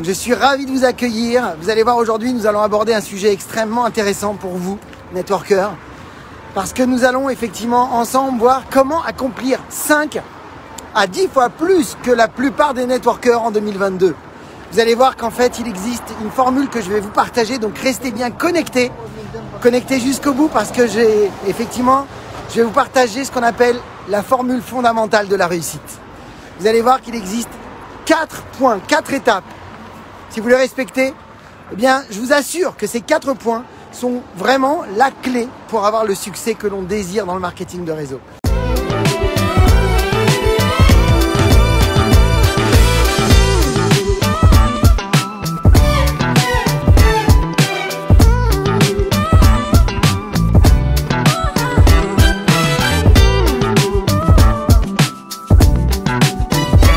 Je suis ravi de vous accueillir. Vous allez voir, aujourd'hui, nous allons aborder un sujet extrêmement intéressant pour vous, networkers, parce que nous allons effectivement ensemble voir comment accomplir 5 à 10 fois plus que la plupart des networkers en 2022. Vous allez voir qu'en fait, il existe une formule que je vais vous partager, donc restez bien connectés jusqu'au bout, parce que je vais vous partager ce qu'on appelle la formule fondamentale de la réussite. Vous allez voir qu'il existe 4 points, 4 étapes. Si vous les respectez, eh bien, je vous assure que ces 4 points sont vraiment la clé pour avoir le succès que l'on désire dans le marketing de réseau.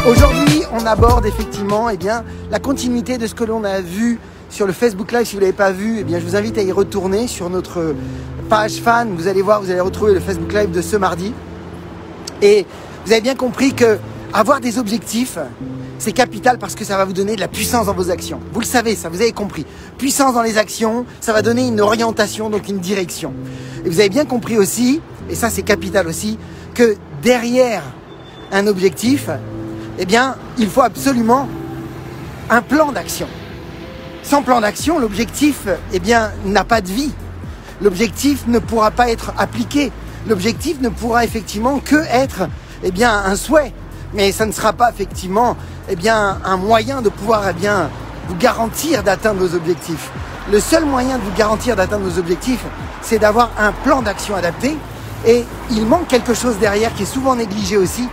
Aujourd'hui, on aborde effectivement la continuité de ce que l'on a vu sur le Facebook Live. Si vous ne l'avez pas vu, je vous invite à y retourner sur notre page fan. Vous allez voir, vous allez retrouver le Facebook Live de ce mardi. Et vous avez bien compris que avoir des objectifs, c'est capital parce que ça va vous donner de la puissance dans vos actions. Vous le savez, ça, vous avez compris. Puissance dans les actions, ça va donner une orientation, donc une direction. Et vous avez bien compris aussi, et ça c'est capital aussi, que derrière un objectif, il faut absolument un plan d'action. Sans plan d'action, l'objectif, n'a pas de vie. L'objectif ne pourra pas être appliqué. L'objectif ne pourra effectivement que être, un souhait. Mais ça ne sera pas effectivement, un moyen de pouvoir, vous garantir d'atteindre vos objectifs. Le seul moyen de vous garantir d'atteindre vos objectifs, c'est d'avoir un plan d'action adapté. Et il manque quelque chose derrière qui est souvent négligé aussi.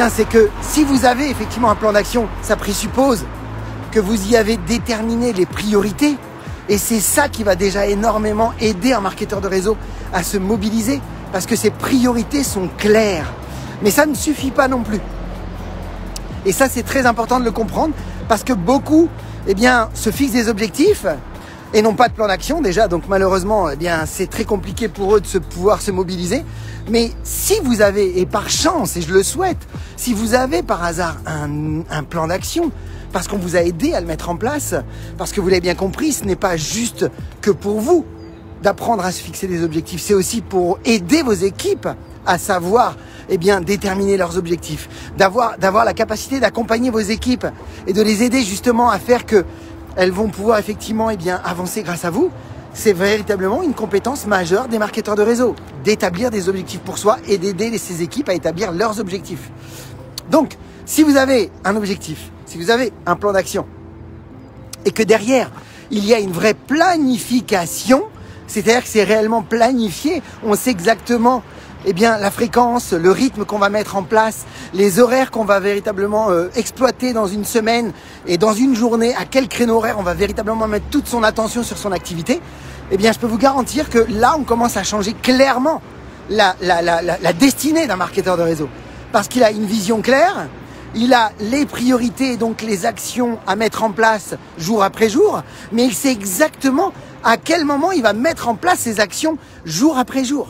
C'est que si vous avez effectivement un plan d'action, ça présuppose que vous y avez déterminé les priorités. Et c'est ça qui va déjà énormément aider un marketeur de réseau à se mobiliser, parce que ses priorités sont claires. Mais ça ne suffit pas non plus. Et ça, c'est très important de le comprendre, parce que beaucoup se fixent des objectifs et n'ont pas de plan d'action déjà. Donc malheureusement, c'est très compliqué pour eux de pouvoir se mobiliser. Mais si vous avez, et par chance, et je le souhaite, si vous avez par hasard un plan d'action, parce qu'on vous a aidé à le mettre en place, parce que vous l'avez bien compris, ce n'est pas juste que pour vous d'apprendre à se fixer des objectifs, c'est aussi pour aider vos équipes à savoir déterminer leurs objectifs, d'avoir la capacité d'accompagner vos équipes et de les aider justement à faire que elles vont pouvoir effectivement avancer grâce à vous. C'est véritablement une compétence majeure des marketeurs de réseau, d'établir des objectifs pour soi et d'aider ces équipes à établir leurs objectifs. Donc, si vous avez un objectif, si vous avez un plan d'action et que derrière, il y a une vraie planification, c'est-à-dire que c'est réellement planifié, on sait exactement la fréquence, le rythme qu'on va mettre en place, les horaires qu'on va véritablement exploiter dans une semaine et dans une journée, à quel créneau horaire on va véritablement mettre toute son attention sur son activité, je peux vous garantir que là, on commence à changer clairement la destinée d'un marketeur de réseau. Parce qu'il a une vision claire, il a les priorités et donc les actions à mettre en place jour après jour, mais il sait exactement à quel moment il va mettre en place ces actions jour après jour.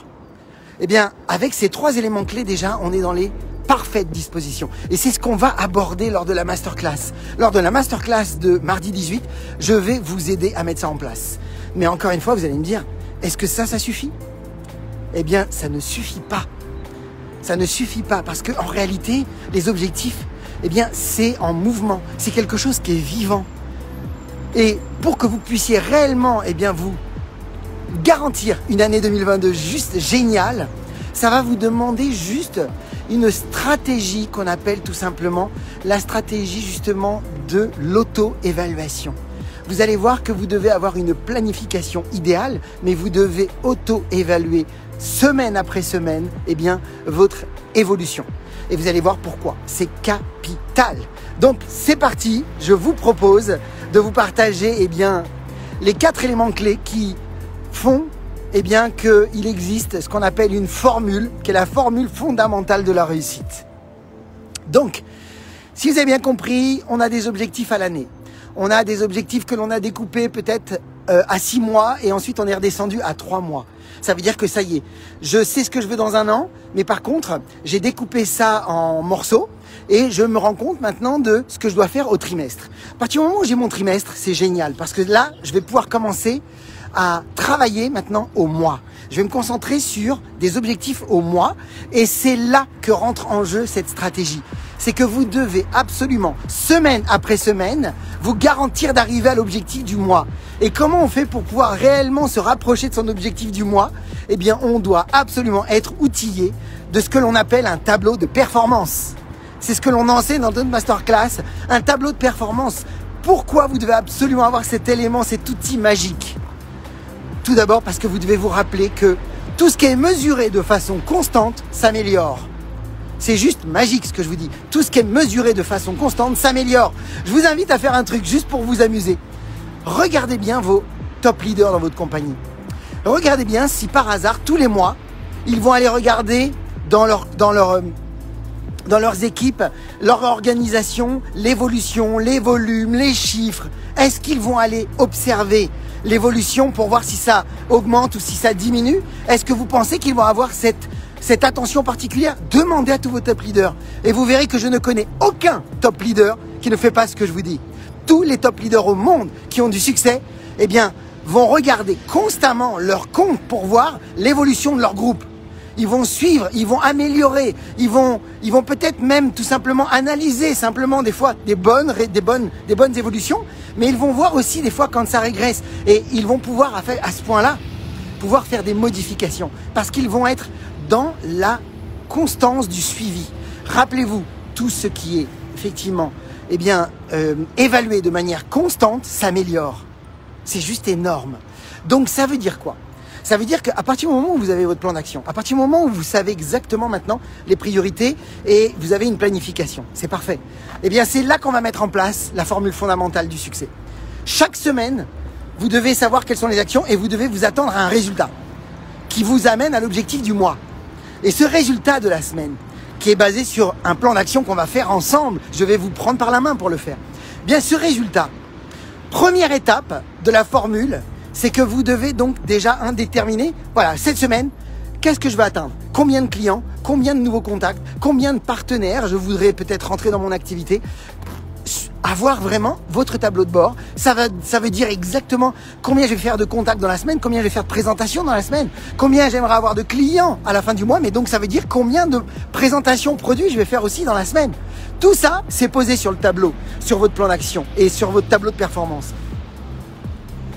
Avec ces 3 éléments clés déjà, on est dans les parfaites dispositions. Et c'est ce qu'on va aborder lors de la masterclass. Lors de la masterclass de mardi 18, je vais vous aider à mettre ça en place. Mais encore une fois, vous allez me dire, est-ce que ça suffit? Ça ne suffit pas. Ça ne suffit pas parce qu'en réalité, les objectifs, c'est en mouvement. C'est quelque chose qui est vivant. Et pour que vous puissiez réellement, vous garantir une année 2022 juste géniale, ça va vous demander juste une stratégie qu'on appelle tout simplement la stratégie justement de l'auto-évaluation. Vous allez voir que vous devez avoir une planification idéale, mais vous devez auto-évaluer semaine après semaine votre évolution. Et vous allez voir pourquoi. C'est capital. Donc c'est parti, je vous propose de vous partager les 4 éléments clés qui font qu'il existe ce qu'on appelle une formule, qui est la formule fondamentale de la réussite. Donc, si vous avez bien compris, on a des objectifs à l'année. On a des objectifs que l'on a découpés peut-être à 6 mois et ensuite on est redescendu à 3 mois. Ça veut dire que ça y est, je sais ce que je veux dans un an, mais par contre, j'ai découpé ça en morceaux et je me rends compte maintenant de ce que je dois faire au trimestre. À partir du moment où j'ai mon trimestre, c'est génial parce que là, je vais pouvoir commencer à travailler maintenant au mois. Je vais me concentrer sur des objectifs au mois et c'est là que rentre en jeu cette stratégie. C'est que vous devez absolument, semaine après semaine, vous garantir d'arriver à l'objectif du mois. Et comment on fait pour pouvoir réellement se rapprocher de son objectif du mois? Eh bien, on doit absolument être outillé de ce que l'on appelle un tableau de performance. C'est ce que l'on enseigne dans notre masterclass, un tableau de performance. Pourquoi vous devez absolument avoir cet élément, cet outil magique? Tout d'abord parce que vous devez vous rappeler que tout ce qui est mesuré de façon constante s'améliore. C'est juste magique ce que je vous dis. Tout ce qui est mesuré de façon constante s'améliore. Je vous invite à faire un truc juste pour vous amuser. Regardez bien vos top leaders dans votre compagnie. Regardez bien si par hasard, tous les mois, ils vont aller regarder dans leurs équipes, leur organisation, l'évolution, les volumes, les chiffres. Est-ce qu'ils vont aller observer l'évolution pour voir si ça augmente ou si ça diminue? Est-ce que vous pensez qu'ils vont avoir cette attention particulière? Demandez à tous vos top leaders et vous verrez que je ne connais aucun top leader qui ne fait pas ce que je vous dis. Tous les top leaders au monde qui ont du succès, eh bien, vont regarder constamment leur compte pour voir l'évolution de leur groupe. Ils vont suivre, ils vont améliorer, ils vont peut-être même tout simplement analyser simplement des fois des bonnes évolutions, mais ils vont voir aussi des fois quand ça régresse et ils vont pouvoir à ce point-là pouvoir faire des modifications parce qu'ils vont être dans la constance du suivi. Rappelez-vous, tout ce qui est effectivement évalué de manière constante s'améliore. C'est juste énorme. Donc ça veut dire quoi? Ça veut dire qu'à partir du moment où vous avez votre plan d'action, à partir du moment où vous savez exactement maintenant les priorités et vous avez une planification, c'est parfait. Eh bien, c'est là qu'on va mettre en place la formule fondamentale du succès. Chaque semaine, vous devez savoir quelles sont les actions et vous devez vous attendre à un résultat qui vous amène à l'objectif du mois. Et ce résultat de la semaine, qui est basé sur un plan d'action qu'on va faire ensemble, je vais vous prendre par la main pour le faire. Bien, ce résultat, première étape de la formule, c'est que vous devez donc déjà déterminer, voilà, cette semaine, qu'est-ce que je veux atteindre? Combien de clients? Combien de nouveaux contacts? Combien de partenaires je voudrais peut-être rentrer dans mon activité? Avoir vraiment votre tableau de bord, ça veut dire exactement combien je vais faire de contacts dans la semaine, combien je vais faire de présentations dans la semaine, combien j'aimerais avoir de clients à la fin du mois, mais donc ça veut dire combien de présentations produits je vais faire aussi dans la semaine. Tout ça, c'est posé sur le tableau, sur votre plan d'action et sur votre tableau de performance.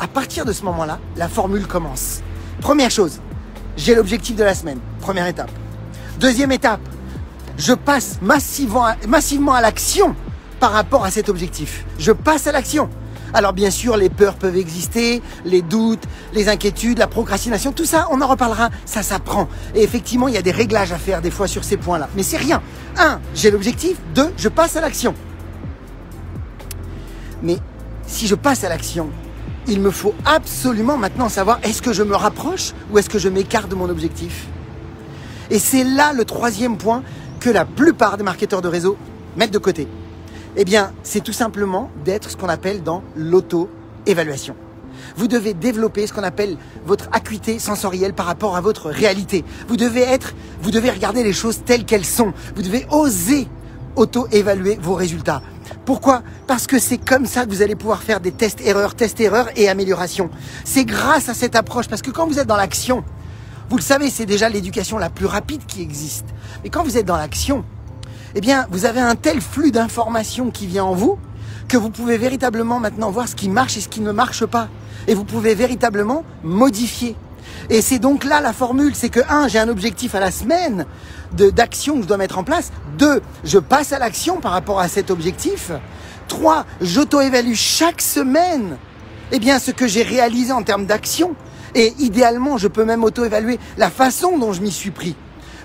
À partir de ce moment-là, la formule commence. Première chose, j'ai l'objectif de la semaine. Première étape. Deuxième étape, je passe massivement à l'action par rapport à cet objectif. Je passe à l'action. Alors bien sûr, les peurs peuvent exister, les doutes, les inquiétudes, la procrastination, tout ça, on en reparlera, ça s'apprend. Et effectivement, il y a des réglages à faire des fois sur ces points-là. Mais c'est rien. 1, j'ai l'objectif. 2, je passe à l'action. Mais si je passe à l'action, il me faut absolument maintenant savoir est-ce que je me rapproche ou est-ce que je m'écarte de mon objectif. Et c'est là le troisième point que la plupart des marketeurs de réseau mettent de côté. Eh bien, c'est tout simplement d'être ce qu'on appelle dans l'auto-évaluation. Vous devez développer ce qu'on appelle votre acuité sensorielle par rapport à votre réalité. Vous devez regarder les choses telles qu'elles sont. Vous devez oser auto-évaluer vos résultats. Pourquoi? Parce que c'est comme ça que vous allez pouvoir faire des tests-erreurs et améliorations. C'est grâce à cette approche, parce que quand vous êtes dans l'action, vous le savez, c'est déjà l'éducation la plus rapide qui existe. Mais quand vous êtes dans l'action, eh bien, vous avez un tel flux d'informations qui vient en vous que vous pouvez véritablement maintenant voir ce qui marche et ce qui ne marche pas. Et vous pouvez véritablement modifier. Et c'est donc là la formule, c'est que 1, j'ai un objectif à la semaine d'action que je dois mettre en place. 2, je passe à l'action par rapport à cet objectif. 3, j'auto-évalue chaque semaine ce que j'ai réalisé en termes d'action. Et idéalement, je peux même auto-évaluer la façon dont je m'y suis pris.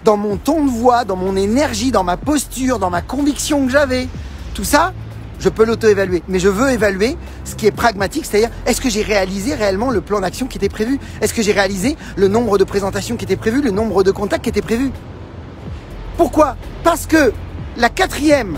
Dans mon ton de voix, dans mon énergie, dans ma posture, dans ma conviction que j'avais. Tout ça, je peux l'auto-évaluer. Mais je veux évaluer ce qui est pragmatique, c'est-à-dire est-ce que j'ai réalisé réellement le plan d'action qui était prévu? Est-ce que j'ai réalisé le nombre de présentations qui était prévu, le nombre de contacts qui était prévu? Pourquoi? Parce que le quatrième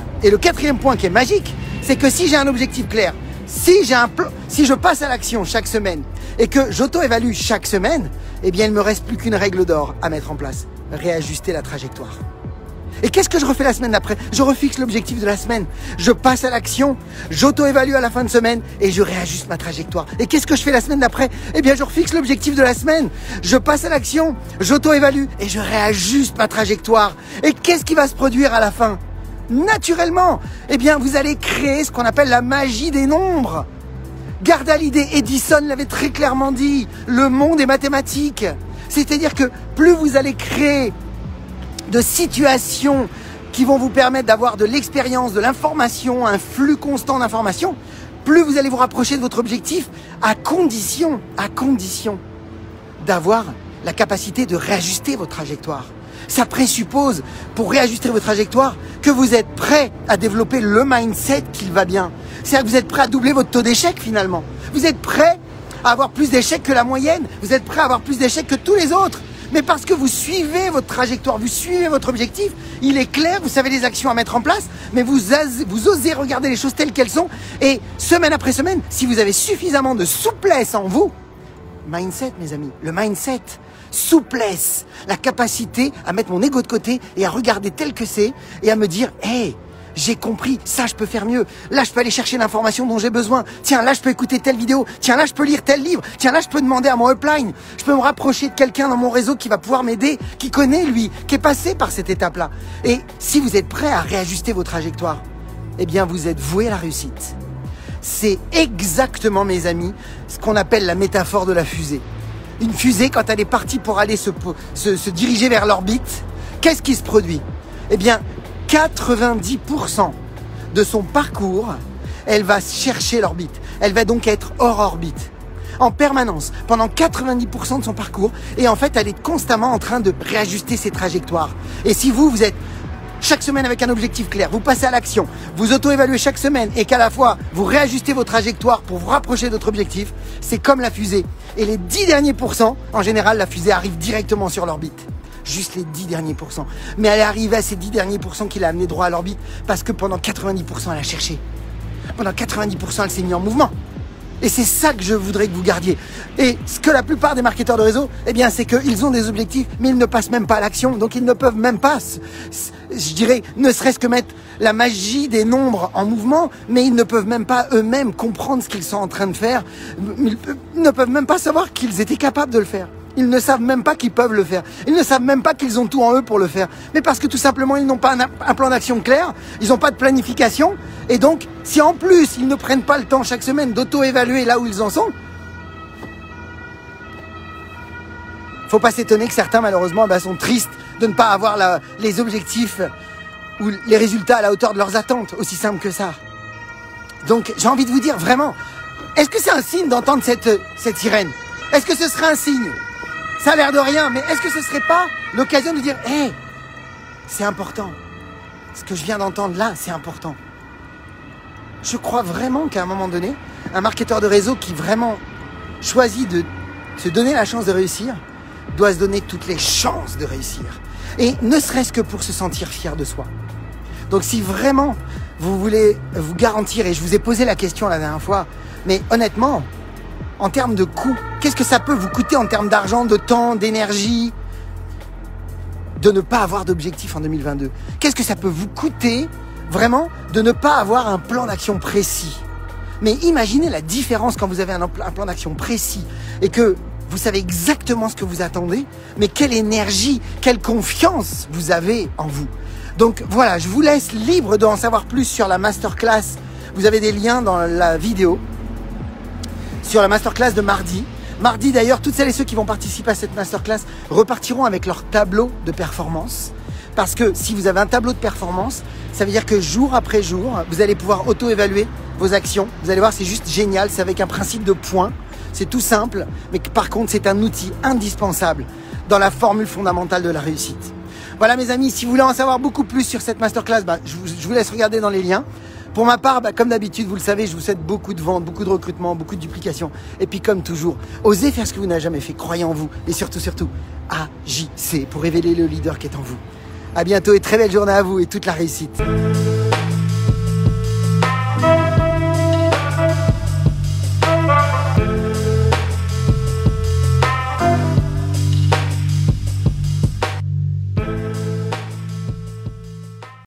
point qui est magique, c'est que si j'ai un objectif clair, Si je passe à l'action chaque semaine et que j'auto-évalue chaque semaine, eh bien, il ne me reste plus qu'une règle d'or à mettre en place. Réajuster la trajectoire. Et qu'est-ce que je refais la semaine d'après? Je refixe l'objectif de la semaine. Je passe à l'action, j'auto-évalue à la fin de semaine et je réajuste ma trajectoire. Et qu'est-ce que je fais la semaine d'après? Eh bien, je refixe l'objectif de la semaine. Je passe à l'action, j'auto-évalue et je réajuste ma trajectoire. Et qu'est-ce qui va se produire à la fin? Naturellement, eh bien, vous allez créer ce qu'on appelle la magie des nombres. Gardez à l'idée, Edison l'avait très clairement dit, le monde est mathématique. C'est-à-dire que plus vous allez créer de situations qui vont vous permettre d'avoir de l'expérience, de l'information, un flux constant d'informations, plus vous allez vous rapprocher de votre objectif à condition d'avoir la capacité de réajuster votre trajectoire. Ça présuppose, pour réajuster votre trajectoire, que vous êtes prêt à développer le mindset qui va bien. C'est-à-dire que vous êtes prêt à doubler votre taux d'échec finalement. Vous êtes prêt à avoir plus d'échecs que la moyenne. Vous êtes prêt à avoir plus d'échecs que tous les autres. Mais parce que vous suivez votre trajectoire, vous suivez votre objectif, il est clair, vous savez les actions à mettre en place, mais vous osez regarder les choses telles qu'elles sont. Et semaine après semaine, si vous avez suffisamment de souplesse en vous, mindset mes amis, le mindset, souplesse, la capacité à mettre mon ego de côté et à regarder tel que c'est et à me dire « Hey, j'ai compris, ça je peux faire mieux. Là je peux aller chercher l'information dont j'ai besoin. Tiens, là je peux écouter telle vidéo. Tiens, là je peux lire tel livre. Tiens, là je peux demander à mon upline. Je peux me rapprocher de quelqu'un dans mon réseau qui va pouvoir m'aider, qui connaît lui, qui est passé par cette étape-là. » Et si vous êtes prêt à réajuster vos trajectoires, eh bien vous êtes voué à la réussite. C'est exactement, mes amis, ce qu'on appelle la métaphore de la fusée. Une fusée, quand elle est partie pour aller se diriger vers l'orbite, qu'est-ce qui se produit? Eh bien, 90% de son parcours, elle va chercher l'orbite. Elle va donc être hors orbite, en permanence, pendant 90% de son parcours. Et en fait, elle est constamment en train de réajuster ses trajectoires. Et si vous êtes chaque semaine avec un objectif clair, vous passez à l'action, vous auto-évaluez chaque semaine et qu'à la fois, vous réajustez vos trajectoires pour vous rapprocher de votre objectif, c'est comme la fusée. Et les 10 derniers pourcents, en général, la fusée arrive directement sur l'orbite. Juste les 10 derniers pourcents. Mais elle est arrivée à ces 10 derniers pourcents qui l'a amené droit à l'orbite parce que pendant 90%, elle a cherché. Pendant 90%, elle s'est mise en mouvement. Et c'est ça que je voudrais que vous gardiez. Et ce que la plupart des marketeurs de réseau, eh bien, c'est qu'ils ont des objectifs, mais ils ne passent même pas à l'action. Donc, ils ne peuvent même pas, je dirais, ne serait-ce que mettre la magie des nombres en mouvement, mais ils ne peuvent même pas eux-mêmes comprendre ce qu'ils sont en train de faire. Ils ne peuvent même pas savoir qu'ils étaient capables de le faire. Ils ne savent même pas qu'ils peuvent le faire. Ils ne savent même pas qu'ils ont tout en eux pour le faire. Mais parce que tout simplement, ils n'ont pas un plan d'action clair, ils n'ont pas de planification. Et donc, si en plus, ils ne prennent pas le temps chaque semaine d'auto-évaluer là où ils en sont, faut pas s'étonner que certains, malheureusement, sont tristes de ne pas avoir les objectifs ou les résultats à la hauteur de leurs attentes. Aussi simple que ça. Donc, j'ai envie de vous dire vraiment, est-ce que c'est un signe d'entendre cette sirène? Est-ce que ce serait un signe? Ça a l'air de rien, mais est-ce que ce ne serait pas l'occasion de dire « Hey, c'est important. Ce que je viens d'entendre là, c'est important. » Je crois vraiment qu'à un moment donné, un marketeur de réseau qui vraiment choisit de se donner la chance de réussir, doit se donner toutes les chances de réussir. Et ne serait-ce que pour se sentir fier de soi. Donc si vraiment vous voulez vous garantir, et je vous ai posé la question la dernière fois, mais honnêtement, en termes de coût, qu'est-ce que ça peut vous coûter en termes d'argent, de temps, d'énergie, de ne pas avoir d'objectif en 2022? Qu'est-ce que ça peut vous coûter vraiment de ne pas avoir un plan d'action précis? Mais imaginez la différence quand vous avez un plan d'action précis et que vous savez exactement ce que vous attendez, mais quelle énergie, quelle confiance vous avez en vous. Donc voilà, je vous laisse libre d'en savoir plus sur la masterclass. Vous avez des liens dans la vidéo. Sur la masterclass de mardi. Mardi d'ailleurs, toutes celles et ceux qui vont participer à cette masterclass repartiront avec leur tableau de performance. Parce que si vous avez un tableau de performance, ça veut dire que jour après jour, vous allez pouvoir auto-évaluer vos actions. Vous allez voir, c'est juste génial, c'est avec un principe de points. C'est tout simple, mais par contre, c'est un outil indispensable dans la formule fondamentale de la réussite. Voilà mes amis, si vous voulez en savoir beaucoup plus sur cette masterclass, je vous laisse regarder dans les liens. Pour ma part, comme d'habitude, vous le savez, je vous souhaite beaucoup de ventes, beaucoup de recrutement, beaucoup de duplication. Et puis comme toujours, osez faire ce que vous n'avez jamais fait, croyez en vous. Et surtout, agissez pour révéler le leader qui est en vous. À bientôt et très belle journée à vous et toute la réussite.